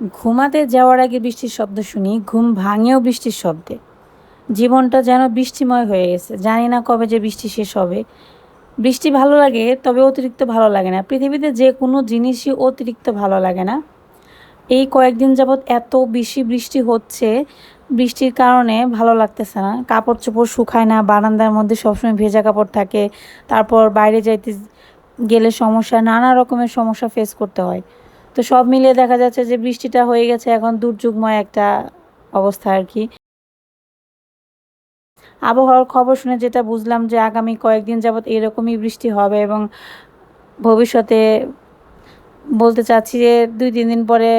ঘুমাতে যাওয়ার আগে বৃষ্টির শব্দ শুনি, ঘুম ভাঙেও বৃষ্টির শব্দে। জীবনটা যেন বৃষ্টিময় হয়ে গেছে। জানি না কবে যে বৃষ্টি শেষ হবে। বৃষ্টি ভালো লাগে, তবে অতিরিক্ত ভালো লাগে না। পৃথিবীতে যে কোনো জিনিসই অতিরিক্ত ভালো লাগে না। এই কয়েকদিন যাবৎ এত বেশি বৃষ্টি হচ্ছে, বৃষ্টির কারণে ভালো লাগতেছে না। কাপড়-চোপড় শুকায় না, বারান্দার মধ্যে সবসময় ভেজা কাপড় থাকে। তারপর বাইরে যাইতে গেলে সমস্যা, নানা রকমের সমস্যা ফেস করতে হয়। তো সব মিলিয়ে দেখা যাচ্ছে যে বৃষ্টিটা হয়ে গেছে এখন দুর্যোগময় একটা অবস্থা আরকি। আবহাওয়ার খবর শুনে যেটা বুঝলাম যে আগামী কয়েকদিন যাবৎ এরকমই বৃষ্টি হবে এবং ভবিষ্যতে বলতে চাচ্ছি যে ২-৩ দিন পরে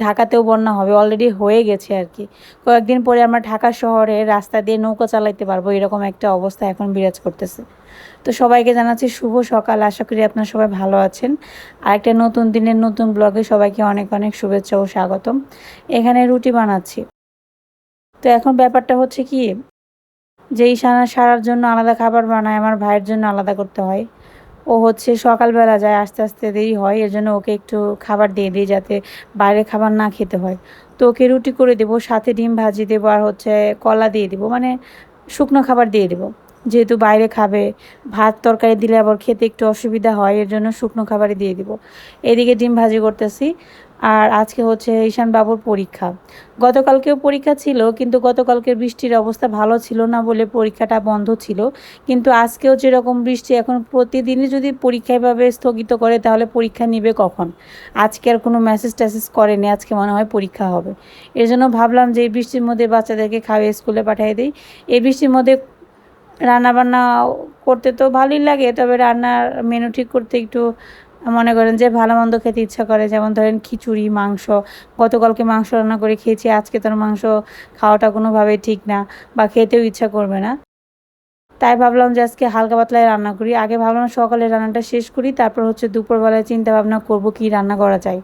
ঢাকাতেও বন্যা হবে। অলরেডি হয়ে গেছে আরকি। কয়েকদিন পরে আমরা ঢাকা শহরে রাস্তা দিয়ে নৌকা চালাইতে পারবো, এরকম একটা অবস্থা এখন বিরাজ করতেছে। তো সবাইকে জানাচ্ছি শুভ সকাল। আশা করি আপনারা সবাই ভালো আছেন। আরেকটা নতুন দিনের নতুন ব্লগে সবাইকে অনেক অনেক শুভেচ্ছা ও স্বাগতম। এখানে রুটি বানাচ্ছি। তো এখন ব্যাপারটা হচ্ছে কি, যে ঈশানা সারার জন্য আলাদা খাবার বানায়, আমার ভাইয়ের জন্য আলাদা করতে হয়। ও হচ্ছে সকালবেলা যায়, আসতে আসতে দেরি হয়। এজন্য ওকে একটু খাবার দিয়ে দিই যাতে বাইরের খাবার না খেতে হয়। তো ওকে রুটি করে দেবো, সাথে ডিম ভাজি দেবো আর হচ্ছে কলা দিয়ে দেবো। মানে শুকনো খাবার দিয়ে দেবো। যেহেতু বাইরে খাবে, ভাত তরকারি দিলে আবার খেতে একটু অসুবিধা হয়, এর জন্য শুকনো খাবারই দিয়ে দিব। এদিকে ডিম ভাজি করতেছি। আর আজকে হচ্ছে ঈশান বাবুর পরীক্ষা। গতকালকেও পরীক্ষা ছিল, কিন্তু গতকালকের বৃষ্টির অবস্থা ভালো ছিল না বলে পরীক্ষাটা বন্ধ ছিল। কিন্তু আজকেও যেরকম বৃষ্টি, এখন প্রতিদিনই যদি পরীক্ষা এভাবে স্থগিত করে তাহলে পরীক্ষা নিবে কখন? আজকে আর কোনো মেসেজ-টেসেজ করেনি, আজকে মনে হয় পরীক্ষা হবে। এজন্য ভাবলাম যে এই বৃষ্টির মধ্যে বাচ্চাদেরকে খাইয়ে স্কুলে পাঠিয়ে দেই। এই বৃষ্টির মধ্যে রান্নাবান্না করতে তো ভালোই লাগে, তবে রান্নার মেনু ঠিক করতে একটু মনে করেন যে ভালো-মন্দ খেতে ইচ্ছা করে। যেমন ধরেন খিচুড়ি, মাংস। গতকালকে মাংস রান্না করে খেয়েছি, আজকে তো আর মাংস খাওয়াটা কোনোভাবেই ঠিক না বা খেতেও ইচ্ছা করবে না। তাই ভাবলাম যে আজকে হালকা পাতলাই রান্না করি। আগে ভাবলাম সকালে রান্নাটা শেষ করি, তারপর হচ্ছে দুপুরবেলায় চিন্তা ভাবনা করব কী রান্না করা যায়।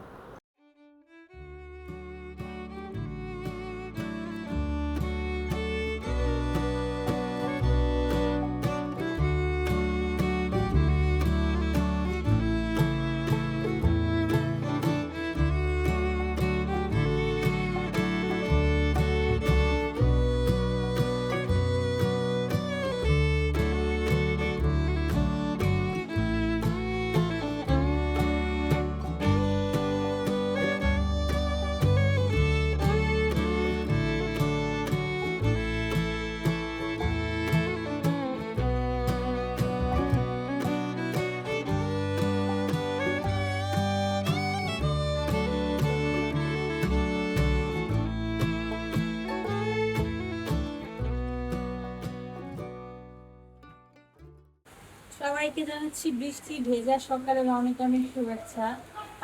সবাইকে জানাচ্ছি বৃষ্টি ভেজা সকালের অনেক অনেক শুভেচ্ছা।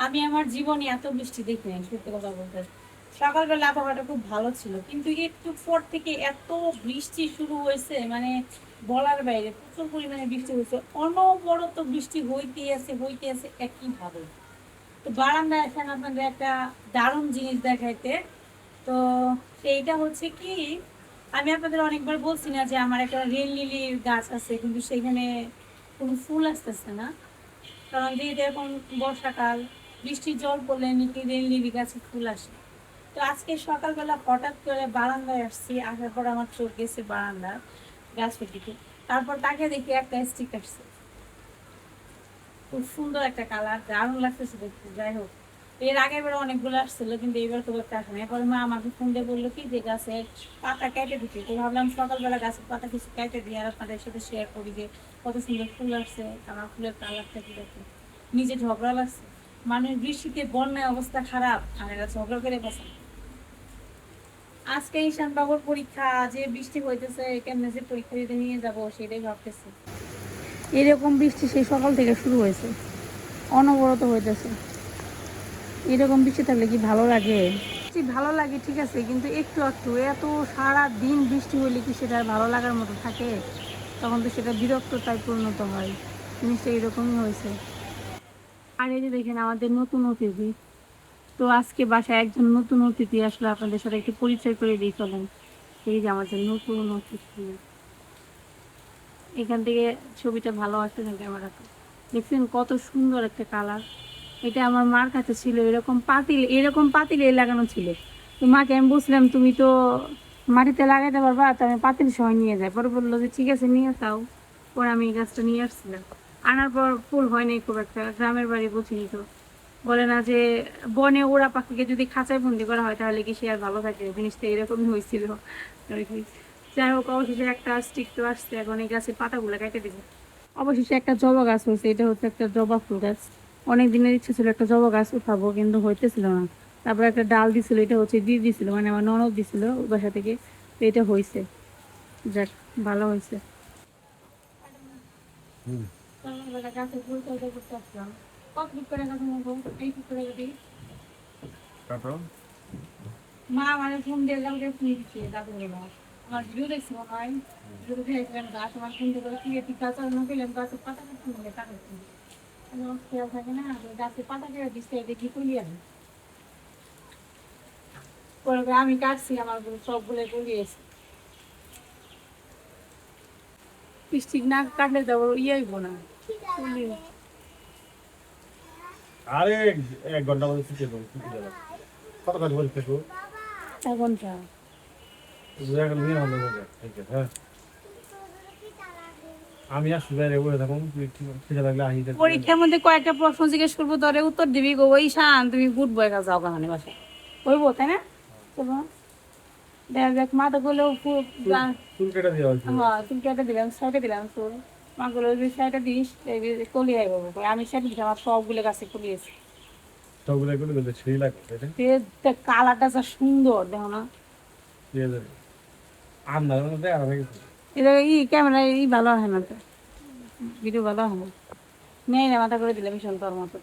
আমি আমার জীবনে এত বৃষ্টি দেখি নাই, সত্যি কথা বলতে। সকালবেলা আবহাওয়াটা খুব ভালো ছিল, কিন্তু একটু পর থেকে এত বৃষ্টি শুরু হয়েছে, মানে বলার বাইরে প্রচুর পরিমাণে বৃষ্টি হয়েছে। অনবরত বৃষ্টি হইতে আছে একইভাবে। তো বারান্দায় আসেন আপনাদের একটা দারুণ জিনিস দেখাইতে। তো সেইটা হচ্ছে কি, আমি আপনাদের অনেকবার বলছি না যে আমার একটা রেল লিলির গাছ আছে, কিন্তু সেখানে কোনো ফুল আসতেছে না। কারণ যেহেতু এখন বর্ষাকাল, বৃষ্টির জল পড়লে নাকি রেল লিলি গাছে ফুল আসে। তো আজকে সকালবেলা হঠাৎ করে বারান্দায় আসছি, আসার পর আমার চোখ গেছে বারান্দার গাছের দিকে। তারপর তাকে দেখি একটা স্টিক আসছে, খুব সুন্দর একটা কালার, দারুণ লাগতেছে দেখতে। যাই হোক, এর আগের বার অনেকগুলো আসছিল, কিন্তু এইবার খুব একটা আসে না। এরপর মা আমাকে ফোন দিয়ে বললো কি যে গাছের পাতা কেটে দিতে। তো ভাবলাম সকালবেলা গাছের পাতা কিছু কেটে দিয়ে আর আপনাদের সাথে শেয়ার করি যে কত সুন্দর ফুল আসছে, আমার ফুলের কালারটা কি দেখে নিজে ঝগড়া লাগছে। মানুষ বৃষ্টিতে বন্যায় অবস্থা খারাপ, আর এরা ঝগড়া করে বসে। আজকে ঈশান বাবুর পরীক্ষা, যে বৃষ্টি হইতেছে কেমনে যে পরীক্ষা দিতে নিয়ে যাবো সেটাই ভাবতেছি। এরকম বৃষ্টি সেই সকাল থেকে শুরু হয়েছে, অনবরত হইতেছে। এরকম বৃষ্টি থাকলে কি ভালো লাগে? বৃষ্টি ভালো লাগে ঠিক আছে, কিন্তু একটু একটু, এত সারা দিন বৃষ্টি হলে কি সেটা আর ভালো লাগার মতো থাকে? তখন তো সেটা বিরক্ততায় পরিণত হয়। জিনিসটা এরকমই হয়েছে। আর এই যে দেখেন আমাদের নতুন অতিথি। তো আজকে বাসায় একজন নতুন অতিথি আসলে, আপনাদের সাথে একটু পরিচয় করে দিই চলেন। এই যে আমাদের নতুন অতিথি, এখান থেকে ছবিটা ভালো আসছে না ক্যামেরাতে? দেখছেন কত সুন্দর একটা কালার। এটা আমার মার কাছে ছিল, এরকম পাতিল লাগানো ছিল। তো মাকে আমি বুঝলাম তুমি তো মাটিতে লাগাইতে পারবা, তো আমি পাতিল সহ নিয়ে যাই। পরে বললো যে ঠিক আছে নিয়ে যাও। পরে আমি এই গাছটা নিয়ে আসছিলাম, আনার পর ফুল হয় নাই খুব একটা, গ্রামের বাড়ি বুঝিনি তো। বলে না যে বনে ওরা পাখিকে যদি খাঁচায় বন্দি করা হয় তাহলে কি সে আর ভালো থাকে, জিনিসটা এরকমই হয়েছিল আর কি। যাই হোক, অবশেষে একটা স্টিক তো আসছে, এখন এই গাছের পাতাগুলো কেটে দিবে। অবশেষে একটা জবা গাছ হয়েছে, এটা হচ্ছে একটা জবা ফুল গাছ। অনেক দিনের ইচ্ছে ছিল একটা জবা গাছ উঠাবো, কিন্তু হইতেছিল না। তারপর একটা ডাল দিছিল, এটা হচ্ছে দিয়ে দিছিল, মানে আমার ননদ দিছিল ওই বাসা থেকে, তো এটা হয়েছে। যাক, ভালো হয়েছে। গাছের ফুল করতে করতে আসলাম। কত করে গাছ নেবো? এই করে দিই। মা মানে ফোন দিয়ে কালকে ফোন দিচ্ছে দাদু বলা, আমার ভিডিও দেখছি মনে হয়, ভিডিও দেখলাম গাছ আমার ফোন দিয়ে বলে কি গাছ আর না পেলাম, গাছের পাতা কাটতে মিলে টাকা আমার খেয়াল থাকে না, গাছের পাতা কেটে দিচ্ছে, দেখি করি আমি। পরে আমি কাটছি, আমার সবগুলো গলিয়েছি। স্টিক না কাটলে তো হইব না। আরে 1 ঘন্টা মধ্যে শিখে দেবো, শিখে যাবে। কত কাজ বলতে তো 1 ঘন্টা। জায়গা নিয়ে ভালো হবে। ঠিক আছে, হ্যাঁ। আমি আসলে বাইরে বসে থাকুন, ঠিক লাগলে আহি যাবে। পরীক্ষার মধ্যে কয়েকটা প্রশ্ন জিজ্ঞেস করবো, ধরে উত্তর দিবি গো ওই শান তুমি গুড বয় কাজ যাও কাহানি বাসায় হইবো, তাই না? চলো দেখ দেখ, মাথা গুলো চুল কেটে দেওয়া হয়েছে। হ্যাঁ তুমি কেটে দিলাম, সাইডে দিলাম তোর মা গুলো সাইডে দিস, কলি আইব। আমি সাইডে দিলাম, আমার সবগুলো গাছে কলিয়েছি। সবগুলো করে দিলে সেই লাগে, তাই না? কালারটা যা সুন্দর দেখো না। ঠিক আছে, আন্দাজ মধ্যে আর হয়ে গেছে। এটা ক্যামেরা ভালো হয় না, তো ভিডিও ভালো হয় না। নেই না, মাথা করে দিলাম ভীষণ তোর মতো।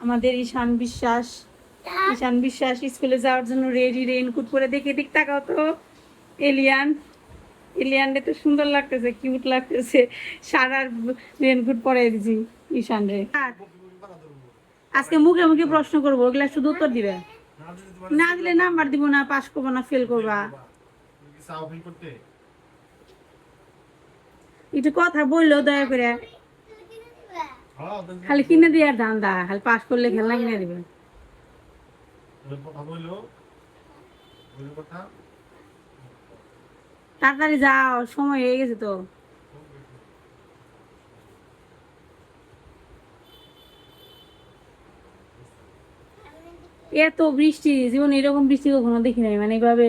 আমাদের ঈশান বিশ্বাস স্কুলে যাওয়ার জন্য রেডি, রেইনকোট পরে। দেখে দিক তাকাও তো, এলিয়ানরে তো সুন্দর লাগতেছে, কিউট লাগতেছে। সারা রেইনকোট পরে দিছি ঈশান রে। আজকে মুখে মুখে প্রশ্ন করবো, ওগুলা শুধু উত্তর দিবে, না দিলে নাম্বার দিব না, পাস করবো না, ফেল করবা। একটু কথা বললো দয়া করে, খালি কিনে দিয়ে আর ধান্দা, খালি পাস করলে খেলনা কিনে দিবে। তাড়াতাড়ি যাও, সময় হয়ে গেছে তো। এত বৃষ্টি, জীবনে এরকম বৃষ্টি কখনো দেখি নাই, মানে এইভাবে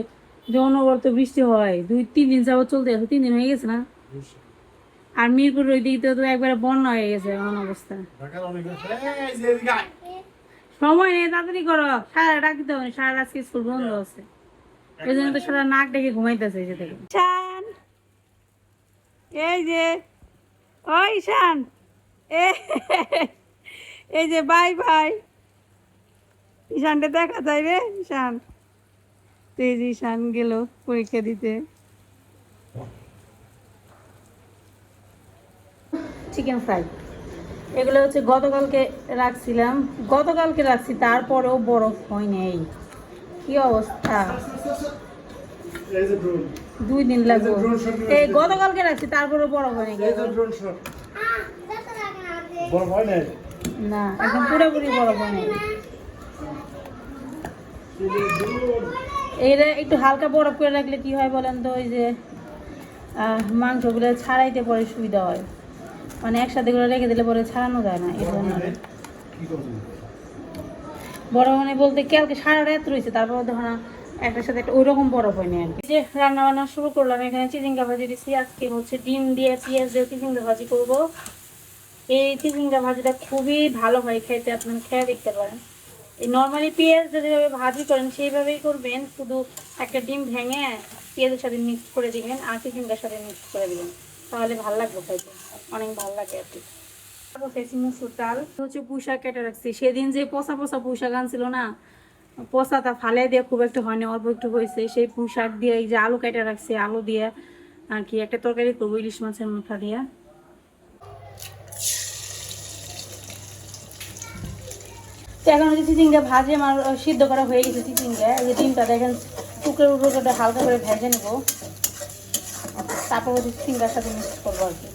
যে অনবরত বৃষ্টি হয় 2-3 দিন যাবত চলতে আছে, 3 দিন হয়ে গেছে না? আর মিরপুর ওই দিকে তো একবারে বন্যা হয়ে গেছে এমন অবস্থা। সময় নেই, তাড়াতাড়ি করো, সারা ডাক দিতে হবে, সারা আজকে স্কুল বন্ধ আছে, এই জন্য তো সারা নাক ডেকে ঘুমাইতেছে এই যে থেকে। ঈশান, এই যে ও ঈশান, এই যে বাই বাই। ঈশানটা দেখা যায় রে, ঈশান। তো এই যে ঈশান গেল পরীক্ষা দিতে। চিকেন ফ্রাই, এগুলো হচ্ছে গতকালকে রাখছি, তারপরেও বরফ হয় নাই। কি অবস্থা, 2 দিন লাগবে। এই গতকালকে রাখছি, তারপরেও বরফ হয় নাই। না, একদম পুরোপুরি বরফ হয় নাই। এইটা একটু হালকা বরফ করে রাখলে কি হয় বলেন তো, ওই যে মাংসগুলো ছাড়াইতে পরে সুবিধা হয়, মানে একসাথে করে রেখে দিলে পরে ছাড়ানো যায় না, এই জন্য। বরফ মানে বলতে কালকে সারা রাত রয়েছে, তারপর দেখো না একটার সাথে একটা ওইরকম বরফ হয়নি আর কি। যে রান্না বান্না শুরু করলাম, এখানে চিচিঙ্গা ভাজি দিচ্ছি। আজকে হচ্ছে ডিম দিয়ে পেঁয়াজ দিয়ে চিচিঙ্গা ভাজি করবো। এই চিচিঙ্গা ভাজিটা খুবই ভালো হয় খেতে, আপনারা খেয়ে দেখতে পারেন। এই নর্মালি পেঁয়াজ যেভাবে ভাজি করেন সেইভাবেই করবেন, শুধু একটা ডিম ভেঙে পেঁয়াজের সাথে মিক্স করে দিবেন আর চিচিঙ্গার সাথে মিক্স করে দিবেন, তাহলে ভালো লাগবে খাইতে, অনেক ভালো লাগে আর কি। মুসুর ডাল হচ্ছে পুঁইশাক কেটে রাখছি, সেদিন যে পচা পচা পুঁইশাক আনছিল না, পচাটা ফালে দিয়ে খুব একটা হয়নি, অল্প একটু হয়েছে। সেই পুঁইশাক দিয়ে এই যে আলু কেটে রাখছি, আলু দিয়ে আর কি একটা তরকারি করবো ইলিশ মাছের মাথা দিয়ে। তো এখন হচ্ছে চিচিঙ্গা ভাজে আমার সিদ্ধ করা হয়ে গেছে। চিচিঙ্গা এই যে ডিমটা দেখেন টুকরো টুকরোটা হালকা করে ভেজে নেব, তারপর হচ্ছে চিচিঙ্গার সাথে মিক্স করবো আর কি।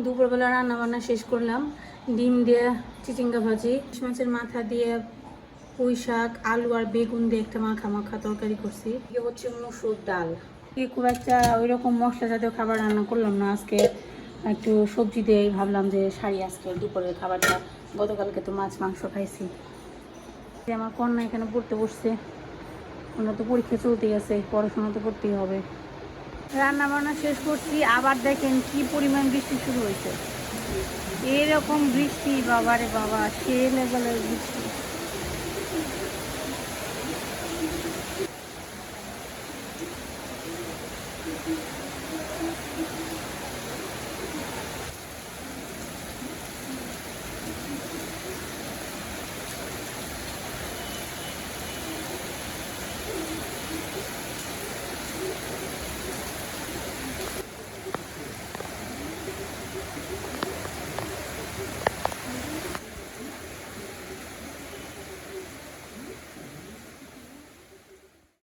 দুপুরবেলা রান্না বান্না শেষ করলাম। ডিম দিয়ে চিচিঙ্গা ভাজি, ইলিশ মাছের মাথা দিয়ে পুঁই শাক, আলু আর বেগুন দিয়ে একটা মাখা মাখা তরকারি করছি। এ হচ্ছে মসুর ডাল। খুব একটা ওই রকম মশলা জাতীয় খাবার রান্না করলাম না আজকে, একটু সবজি দিয়েই ভাবলাম যে সারি আজকে দুপুরের খাবারটা। গতকালকে তো মাছ মাংস খাইছি। আমার কন্যা এখানে পড়তে বসছে, ওনার তো পরীক্ষা চলতে গেছে, পড়াশোনা তো করতেই হবে। রান্না বান্না শেষ করছি, আবার দেখেন কি পরিমাণ বৃষ্টি শুরু হয়েছে। এরকম বৃষ্টি বাবারে বাবা, সে লেভেলের বৃষ্টি।